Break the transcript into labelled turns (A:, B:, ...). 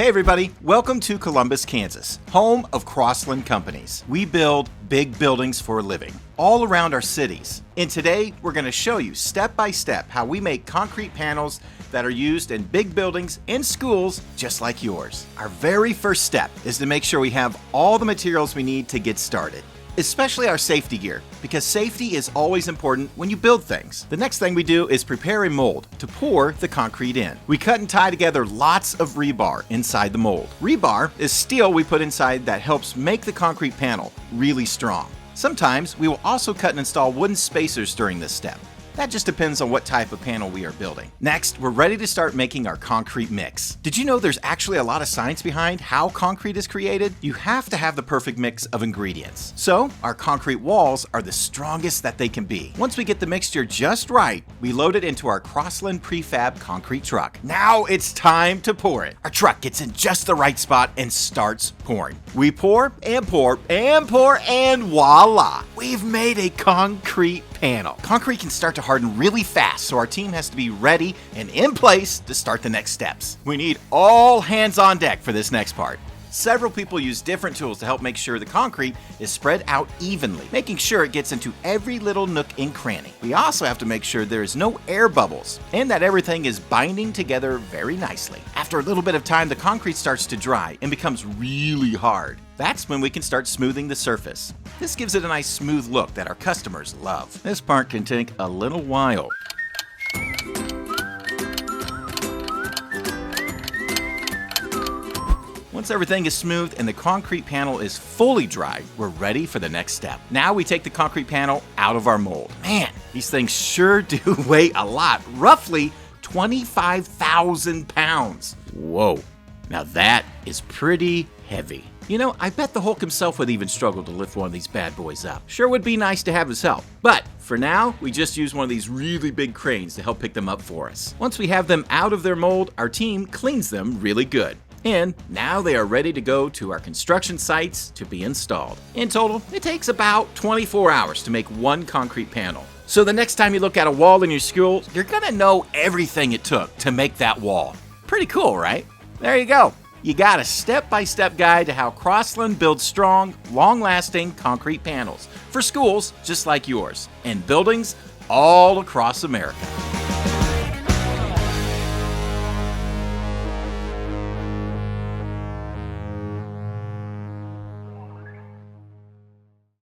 A: Hey everybody, welcome to Columbus, Kansas, home of Crossland Companies. We build big buildings for a living, all around our cities. And today, we're going to show you step by step how we make concrete panels that are used in big buildings and schools just like yours. Our very first step is to make sure we have all the materials we need to get started, especially our safety gear, because safety is always important when you build things. The next thing we do is prepare a mold to pour the concrete in. We cut and tie together lots of rebar inside the mold. Rebar is steel we put inside that helps make the concrete panel really strong. Sometimes we will also cut and install wooden spacers during this step. That just depends on what type of panel we are building. Next, we're ready to start making our concrete mix. Did you know there's actually a lot of science behind how concrete is created? You have to have the perfect mix of ingredients. So, our concrete walls are the strongest that they can be. Once we get the mixture just right, we load it into our Crossland prefab concrete truck. Now it's time to pour it. Our truck gets in just the right spot and starts pouring. We pour and pour and pour and voila! We've made a concrete panel. Concrete can start to harden really fast, so our team has to be ready and in place to start the next steps. We need all hands on deck for this next part. Several people use different tools to help make sure the concrete is spread out evenly, making sure it gets into every little nook and cranny. We also have to make sure there is no air bubbles and that everything is binding together very nicely. After a little bit of time, the concrete starts to dry and becomes really hard. That's when we can start smoothing the surface. This gives it a nice smooth look that our customers love. This part can take a little while. Once everything is smooth and the concrete panel is fully dry, we're ready for the next step. Now we take the concrete panel out of our mold. Man, these things sure do weigh a lot, roughly 25,000 pounds. Whoa, now that is pretty heavy. You know, I bet the Hulk himself would even struggle to lift one of these bad boys up. Sure would be nice to have his help, but for now, we just use one of these really big cranes to help pick them up for us. Once we have them out of their mold, our team cleans them really good. And now they are ready to go to our construction sites to be installed. In total, it takes about 24 hours to make one concrete panel. So the next time you look at a wall in your school, you're gonna know everything it took to make that wall. Pretty cool, right? There you go. You got a step-by-step guide to how Crossland builds strong, long-lasting concrete panels for schools just like yours and buildings all across America.